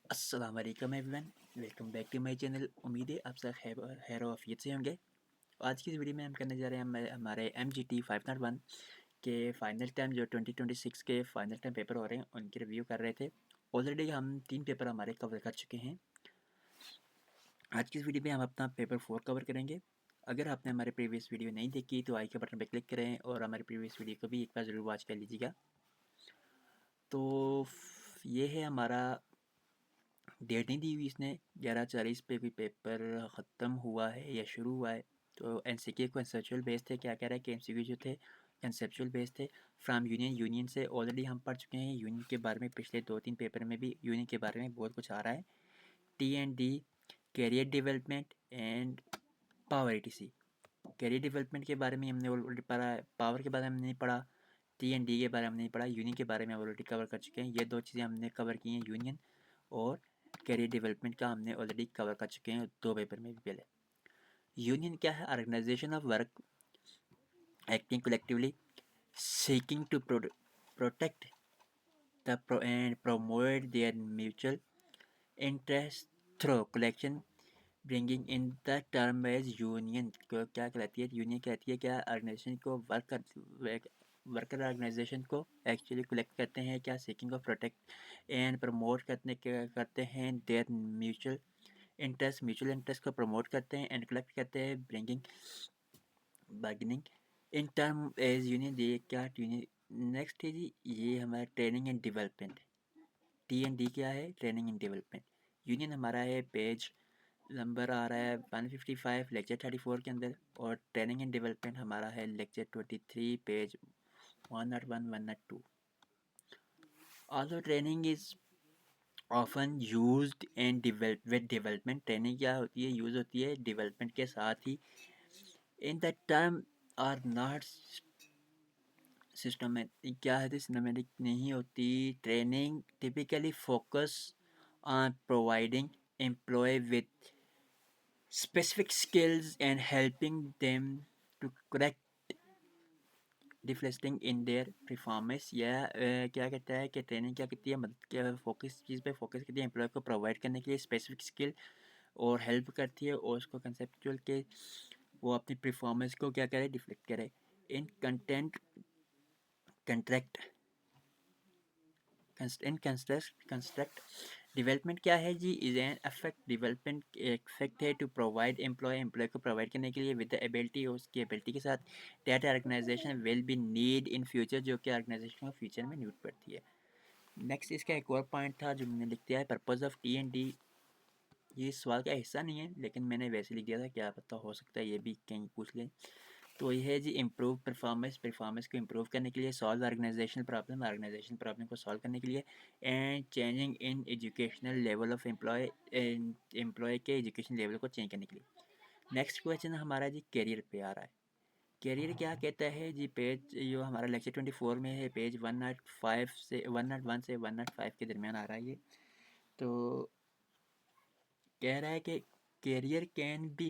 अस्सलाम वालेकुम everyone, welcome back to my channel. उम्मीद है आप सब खैर आफियत से होंगे। आज की इस वीडियो में हम करने जा रहे हैं हमारे MGT 501 के फाइनल टाइम जो 2026 के फाइनल टाइम पेपर हो रहे हैं उनकी रिव्यू कर रहे थे। ऑलरेडी हम 3 पेपर हमारे कवर कर चुके हैं। आज की इस वीडियो में हम अपना पेपर 4 कवर करेंगे। अगर आपने हमारे प्रीवियस वीडियो नहीं देखी तो आई के बटन पर क्लिक करें और हमारे प्रीवियस वीडियो को भी एक बार ज़रूर वॉच कर लीजिएगा। तो ये है हमारा डेट नहीं दी हुई इसने 11:40 पे भी पेपर ख़त्म हुआ है या शुरू हुआ है। तो एनसीक्यू कंसेप्चुअल बेस थे, क्या कह रहा है कि एमसीक्यू जो थे कंसेप्चुअल बेस थे। फ्रॉम यूनियन से ऑलरेडी हम पढ़ चुके हैं। यूनियन के बारे में पिछले 2-3 पेपर में भी यूनियन के बारे में बहुत कुछ आ रहा है। T&D career development and power ETC। Career development के बारे में हमने ऑलरेडी पढ़ा है, पावर के बारे में हमने नहीं पढ़ा, T&D के बारे में हमने नहीं पढ़ा, यूनियन के बारे में ऑलरेडी कवर कर चुके हैं। ये दो चीज़ें हमने कवर की हैं, यूनियन और कैरियर डेवलपमेंट का हमने ऑलरेडी कवर कर चुके हैं 2 पेपर में भी पहले। यूनियन क्या है? Organisation of work acting collectively seeking to protect and promote their mutual interest through collection bringing in the term as union को क्या कहलाती है? यूनियन कहती है क्या ऑर्गेनाइजेशन को वर्कर ऑर्गेनाइजेशन को एक्चुअली कलेक्ट करते हैं, क्या seeking of protect and promote करते हैं देयर म्यूचुअल इंटरेस्ट को प्रमोट करते हैं एंड कलेक्ट करते हैं bringing bargaining in term as union. ये क्या यूनियन नेक्स्ट है जी, ये हमारा ट्रेनिंग एंड डेवलपमेंट। T&D क्या है? Training and development. यूनियन हमारा है पेज नंबर आ रहा है 155 लेक्चर 34 के अंदर, और ट्रेनिंग एंड डेवलपमेंट हमारा है lecture 23 page 101 102। Also training is often used and with development. Training क्या होती है? यूज होती है डेवलपमेंट के साथ ही। In the term are not systematic. क्या है? सिस्टमेटिक नहीं होती। Training typically focus on providing employ with specific skills and helping them to correct differencing in their performance. या क्या कहता है कि ट्रेनिंग क्या करती है? मदद क्या फोकस चीज़ पे फोकस करती है एम्प्लॉय को प्रोवाइड करने के लिए स्पेसिफिक स्किल, और हेल्प करती है और उसको कंसेप्चुअल के वो अपनी परफॉर्मेंस को क्या करे? डिफ्लेक्ट करे in content contract in construct. Development क्या है जी? Is an affect. Development effect है टू प्रोवाइड एम्प्लॉय को प्रोवाइड करने के लिए विद द एबिलिटी, उसकी एबिलिटी के साथ that organization will be need in future, जो कि ऑर्गेनाइजेशन को फ्यूचर में नीड पड़ती है। नेक्स्ट इसका एक और पॉइंट था जो मैंने लिख दिया है, पर्पज़ ऑफ T&D। ये सवाल का हिस्सा नहीं है लेकिन मैंने वैसे लिख दिया था, क्या पता हो सकता है ये भी कहीं पूछ लें। तो ये है जी इम्प्रूव परफॉर्मेंस को इम्प्रूव करने के लिए, सॉल्व ऑर्गेनाइजेशन प्रॉब्लम को सॉल्व करने के लिए, and changing in educational level of employ के एजुकेशन लेवल को चेंज करने के लिए। नेक्स्ट क्वेश्चन हमारा जी करियर पे आ रहा है। करियर क्या कहता है जी? पेज जो हमारा लेक्चर 24 में है, पेज 105 से 101 से 105 के दरमियान आ रहा है ये। तो कह रहा है कि करियर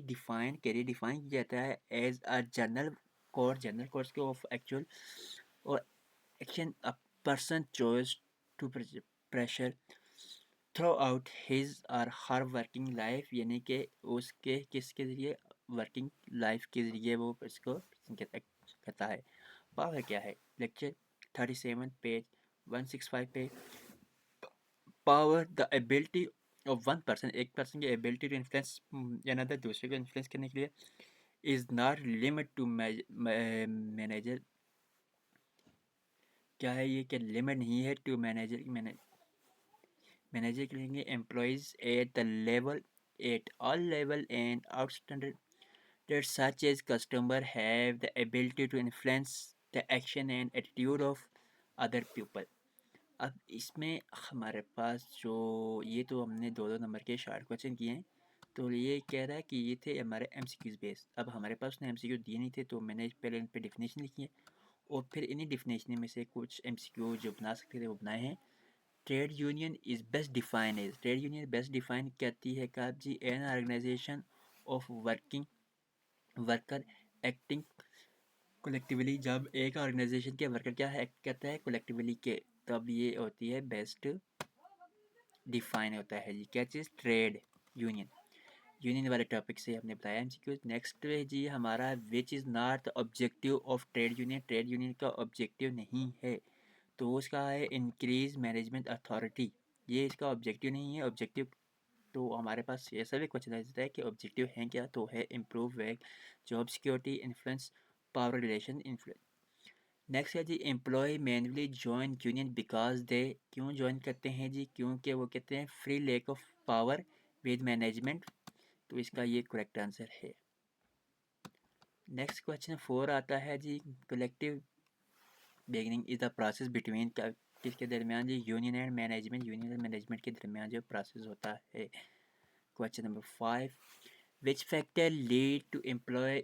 डिफाइन किया जाता है एज अ जनरल कोर्स के of actual or action a person choice to pressure throughout his or her working life, यानी कि उसके किसके ज़रिए? वर्किंग लाइफ के ज़रिए वो इसको कहता है। पावर क्या है? लेक्चर 37 पेज 165 पे। Power the ability of one person, एक पर्सन की एबिलिटी टू इन्फ्लुएंस अनदर, दूसरे को इन्फ्लुएंस करने के लिए, is not limit to manager. क्या है ये? कि लिमिट नहीं है टू मैनेजर के लिए employees at the level, at all level and outstanding that such as customer have the ability to influence the action and attitude of other people। अब इसमें हमारे पास जो ये तो हमने 2-2 नंबर के शॉर्ट क्वेश्चन किए हैं। तो ये कह रहा है कि ये थे हमारे MCQs बेस। अब हमारे पास उसने MCQ दिए नहीं थे तो मैंने पहले इन पे डिफिनेशन लिखी है और फिर इन्हीं डिफिनेशन में से कुछ MCQ जो बना सकते थे वो बनाए हैं। Trade union is best define as, trade union best define करती है का जी an organization of worker acting collectively. जब एक ऑर्गेनाइजेशन के वर्कर क्या है एक्ट करता है कलेक्टिवली के, तब ये होती है बेस्ट डिफाइन होता है जी। क्या चीज़? Trade union. यूनियन वाले टॉपिक से हमने बताया एमसीक्यू। नेक्स्ट है जी हमारा, which is not the objective of trade union. Trade union का ऑब्जेक्टिव नहीं है, तो उसका है इंक्रीज मैनेजमेंट अथॉरिटी। ये इसका ऑब्जेक्टिव नहीं है। ऑब्जेक्टिव तो हमारे पास ऐसा भी क्वेश्चन आ जाता है कि ऑब्जेक्टिव है क्या, तो है improve wage job security, influence power relation, influence. Next है जी, employ manually join union because they. क्यों ज्वाइन करते हैं जी? क्योंकि वो कहते हैं free lack of power with management. तो इसका ये करेक्ट आंसर है। नेक्स्ट क्वेश्चन 4 आता है जी, collective bargaining is the process between. किसके दरमियान जी? Union and management. यूनियन और मैनेजमेंट के दरमियान जो प्रोसेस होता है। Question number 5, which factor lead to employ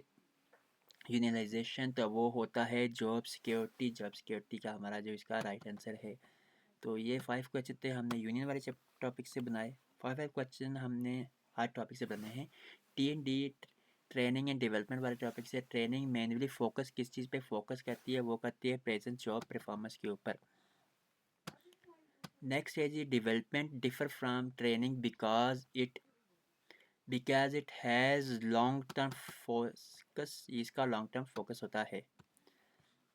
unionization. तो वो होता है जॉब सिक्योरिटी। जॉब सिक्योरिटी का हमारा जो इसका राइट आंसर है। तो ये 5 क्वेश्चन थे हमने यूनियन वाले टॉपिक से बनाए। 5 क्वेश्चन हमने हर टॉपिक से बने हैं। T&D ट्रेनिंग एंड डेवलपमेंट वाले टॉपिक से, ट्रेनिंग मैनुअली फोकस किस चीज़ पे फोकस करती है? वो करती है प्रेजेंट जॉब परफॉर्मेंस के ऊपर। नेक्स्ट है जी, development differ from training because it has long term focus. इसका लॉन्ग टर्म फोकस होता है।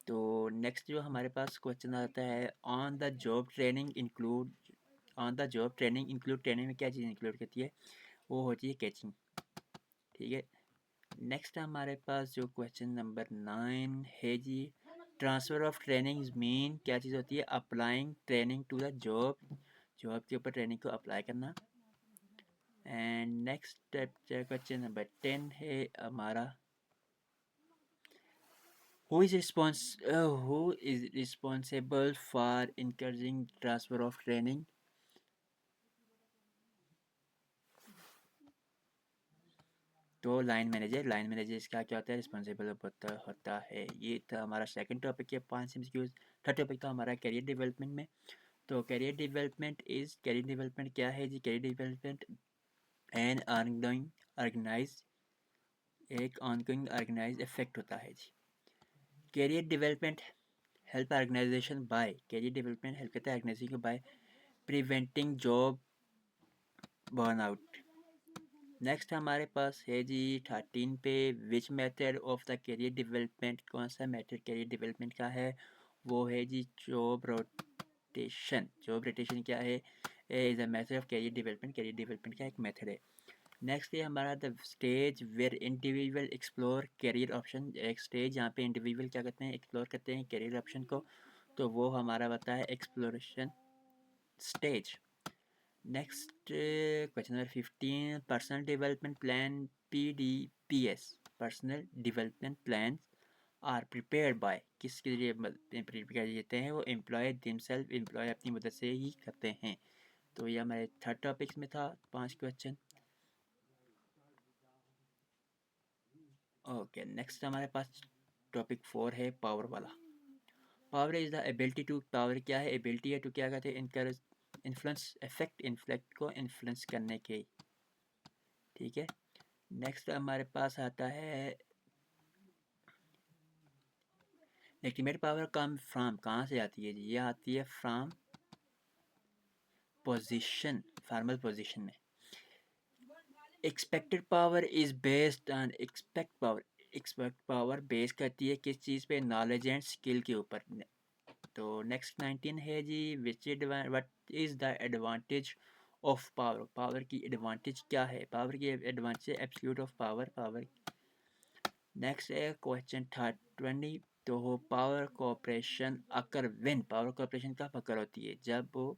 तो नेक्स्ट जो हमारे पास क्वेश्चन आता है, on the job training include. On the job training include, training में क्या चीज़ इंक्लूड करती है? वो होती है कैचिंग। ठीक है। नेक्स्ट हमारे पास जो क्वेश्चन नंबर 9 है जी, ट्रांसफ़र ऑफ ट्रेनिंग मीन क्या चीज़ होती है? Applying training to the job. Job के ऊपर ट्रेनिंग को अप्लाई करना। एंड नेक्स्ट क्वेश्चन नंबर 10 है हमारा, who is responsible for encouraging transfer of training? तो लाइन मैनेजर। लाइन मैनेजर इसका क्या होता है? रिस्पॉन्सिबल होता है। ये था हमारा सेकंड टॉपिक है 5 एमसीक्यूज। थर्ड टॉपिक था हमारा करियर डेवलपमेंट में। तो करियर डेवलपमेंट क्या है जी? Career development an ongoing organize effect होता है जी। Career development help organization by. Career development help करता है ऑर्गेनाइजेशन को by preventing job burnout. Next हमारे पास है जी 13 पे, which method of the career development. कौन सा मेथड करियर डेवलपमेंट का है? वो है जी जॉब रोटेशन। जॉब रोटेशन क्या है? Is a method of career development. Career development का एक मेथड है। नेक्स्ट है हमारा the stage where individual explore career option. एक स्टेज जहाँ पे इंडिविजुअल क्या करते हैं? एक्सप्लोर करते हैं करियर ऑप्शन को। तो वो हमारा होता है exploration stage. Next question number 15, personal development plan PDPS। Personal development plan are prepared by. किसके लिए प्रिपेयर करते हैं? वो एम्प्लॉय दिमसेल्फ। एम्प्लॉय अपनी मदद से ही करते हैं। तो ये हमारे थर्ड टॉपिक्स में था 5 क्वेश्चन। ओके, नेक्स्ट हमारे पास टॉपिक 4 है पावर वाला। Power is the ability to. Power क्या है? एबिलिटी है टू क्या कहते हैं? Encourage influence effect. इन्फ्लेक्ट को इन्फ्लुएंस करने के। ठीक है। नेक्स्ट हमारे पास आता है लेजिटिमेट पावर कम फ्रॉम। कहाँ से आती है जी? ये आती है फ्रॉम पोजीशन, फॉर्मल पोजीशन में। Expected power is based on expect power base करती है किस चीज़ पे? नॉलेज एंड स्किल के ऊपर। तो नेक्स्ट 19 है जी, what is the advantage of power. Power की एडवांटेज क्या है? पावर की advantage absolute of power. Power. Next है क्वेश्चन 20, तो power cooperation occur when. Power cooperation कब अकर होती है? जब वो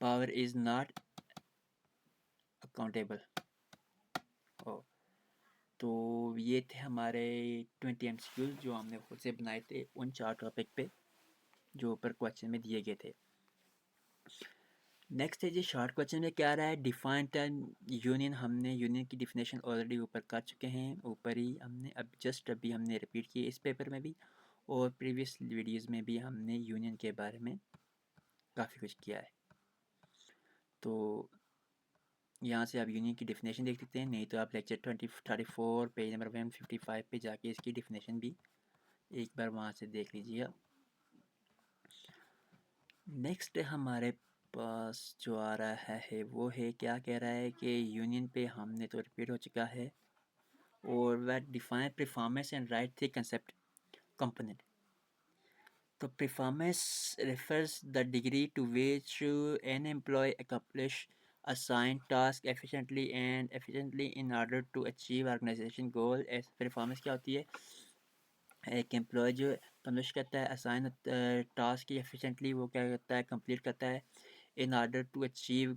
पावर इज नॉट अकाउंटेबल हो। तो ये थे हमारे 20 एमसीक्यूज जो हमने खुद से बनाए थे उन 4 टॉपिक पे जो ऊपर क्वेश्चन में दिए गए थे। नेक्स्ट है जी शॉर्ट क्वेश्चन में क्या रहा है? Define term union. हमने यूनियन की डिफिनेशन ऑलरेडी ऊपर कर चुके हैं। ऊपर ही हमने अभी हमने रिपीट किए इस पेपर में भी, और प्रीवियस वीडियोज़ में भी हमने यूनियन के बारे में काफ़ी कुछ किया है। तो यहाँ से आप यूनियन की डिफिनेशन देख सकते हैं, नहीं तो आप लेक्चर 34 पेज नंबर 155 पे जाके इसकी डिफिनेशन भी एक बार वहाँ से देख लीजिएगा। नेक्स्ट हमारे पास जो आ रहा है वो है, क्या कह रहा है कि यूनियन पे हमने तो रिपीट हो चुका है, और वह define performance and right three concept component. तो performance refers the degree to which an employee accomplish assigned task efficiently in order to achieve organization goal। as performance क्या होती है? एक एम्प्लॉय जो कम्प्लीट करता है असाइन टास्क एफिशिएंटली, वो क्या करता है, कंप्लीट करता है in order to achieve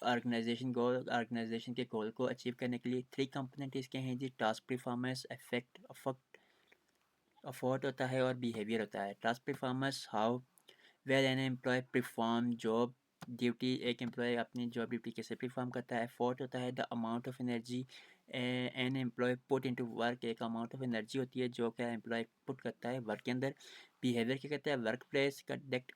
organisation goal, organisation के गोल को अचीव करने के लिए। थ्री कंपोनेंट इसके हैं जी, टास्क परफॉर्मेंस, अफोर्ट होता है और बिहेवियर होता है। Task performance, how well an employee perform job duty, एक एम्प्लॉय अपनी जॉब ड्यूटी कैसे परफॉर्म करता है। फोर्थ होता है the amount of energy an employee put into work, एक अमाउंट ऑफ एनर्जी होती है जो क्या एम्प्लॉय पुट करता है वर्क के अंदर। बिहेवियर क्या कहता है, work place conduct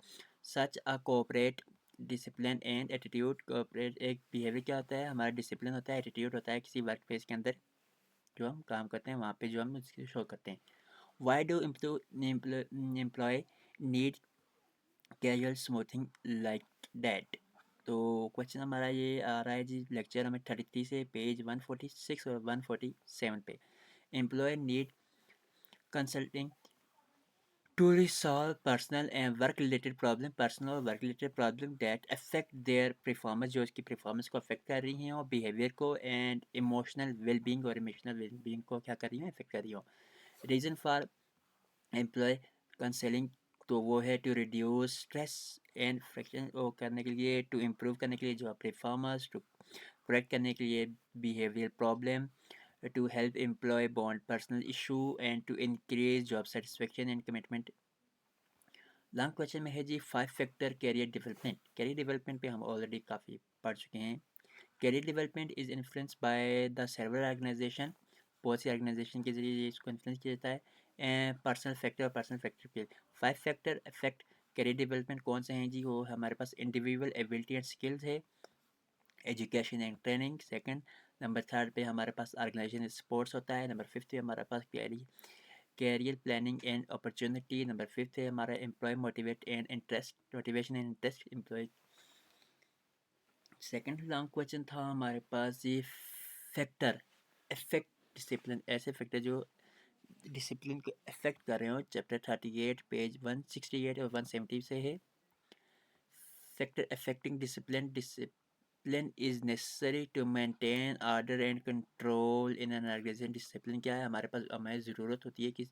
such a cooperate discipline and attitude. Cooperate एक बिहेवियर क्या होता है, हमारा डिसिप्लिन होता है, एटीट्यूड होता है किसी वर्क प्लेस के अंदर जो हम काम करते हैं वहाँ पे जो हम उसकी शो करते हैं। Why do employee need casual smoothing like that? तो क्वेश्चन हमारा ये आ रहा है जी लेक्चर हमें 33 से पेज 146 और 147 पे। Employ need consulting to resolve personal and work related problem, personal और work related problem that affect their performance, जो इसकी परफॉर्मेंस को अफेक्ट कर रही हैं, और बिहेवियर को एंड इमोशनल वेलबींग, और इमोशनल वेलबींग को क्या कर रही हैं, अफेक्ट कर रही हो। रीज़न फॉर एम्प्लॉय काउंसलिंग, तो वो है to reduce stress and friction, वो करने के लिए, टू इम्प्रूव करने के लिए जो परफॉर्मेंस, टू करेक्ट करने के लिए behaviour problem, to help employee bond personal issue and to increase job satisfaction and commitment. Long question में है जी 5 factor career development. Career development पे हम ऑलरेडी काफ़ी पढ़ चुके हैं। Career development is influence by the server organisation, बहुत सी ऑर्गेनाइजेशन के जरिए इसको इन्फ्लुएंस किया जाता है। एंड पर्सनल फैक्टर और पर्सनल फैक्टर पे 5 फैक्टर अफेक्ट कैरियर डेवलपमेंट कौन से हैं जी? वो हमारे पास इंडिविजुअल एबिलिटी एंड स्किल्स है, education and training second, number third पे हमारे पास ऑर्गेनाइजेशन स्पोर्ट्स होता है, नंबर फिफ्थ पे हमारे पास career planning and opportunity, number fifth है हमारा employ motivation and interest employ. Second long question था हमारे पास ये फैक्टर अफेक्ट डिसिप्लिन, ऐसे फैक्टर जो डिसिप्लिन को अफेक्ट कर रहे हो, चैप्टर 38 पेज 168 और 170 से है। Factor affecting discipline, discipline is necessary to maintain order and control in an organisation. Discipline क्या है, हमारे पास हमें ज़रूरत होती है कि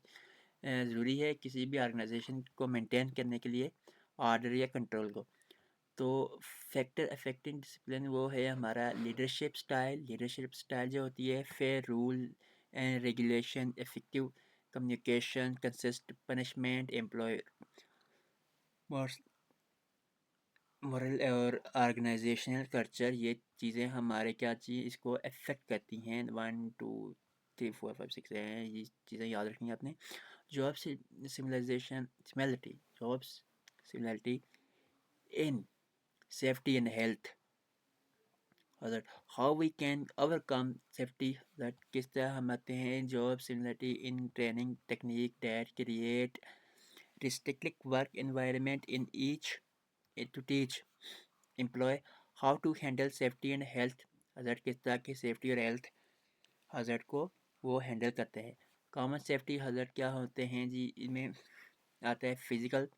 ज़रूरी है किसी भी ऑर्गेनाइजेशन को मेंटेन करने के लिए ऑर्डर या कंट्रोल को। तो फैक्टर अफेक्टिंग डिसिप्लिन वो है हमारा लीडरशिप स्टाइल, लीडरशिप स्टाइल जो होती है, fair rule and regulation, effective communication, consist punishment, employee moral और ऑर्गेनाइजेशनल कल्चर, ये चीज़ें हमारे क्या चीज़ इसको अफेक्ट करती हैं। 1 2 3 4 5 6 हैं, ये चीज़ें याद रखनी है आपने। Job similarity, jobs similarity in safety and health, that how we can overcome safety, that किस तरह हम आते हैं job similarity in training technique that create restrictive work environment in each to teach employee how to handle safety and health hazard, किस तरह के safety और health hazard को वो handle करते हैं। common safety hazard क्या होते हैं जी? इनमें आता है फिजिकल,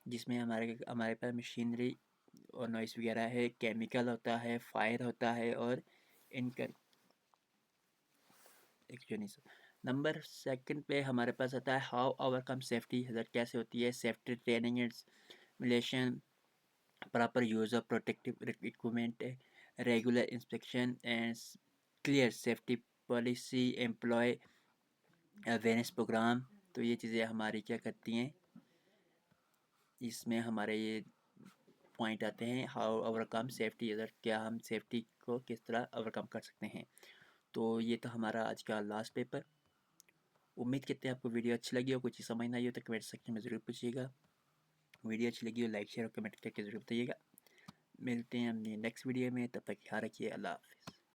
जिसमें हमारे पास मशीनरी और नॉइस वगैरह है, केमिकल होता है, फायर होता है, और इनका नंबर सेकंड पे हमारे पास आता है हाउ ओवरकम सेफ्टी हज़ार, कैसे होती है safety training and simulation, proper use of protective equipment, regular inspection and clear safety policy, employee awareness program. तो ये चीज़ें हमारी क्या करती हैं, इसमें हमारे ये पॉइंट आते हैं हाउ ओवरकम सेफ्टी, अगर क्या हम सेफ्टी को किस तरह ओवरकम कर सकते हैं। तो ये तो हमारा आज का लास्ट पेपर। उम्मीद करते हैं आपको वीडियो अच्छी लगी हो, कुछ समझ ना आई हो तो कमेंट सेक्शन में ज़रूर पूछिएगा। वीडियो अच्छी लगी हो लाइक शेयर और कमेंट करके ज़रूर बताइएगा। मिलते हैं अपनी नेक्स्ट वीडियो में, तब तक ख्याल रखिए, अल्लाह हाफ़िज़।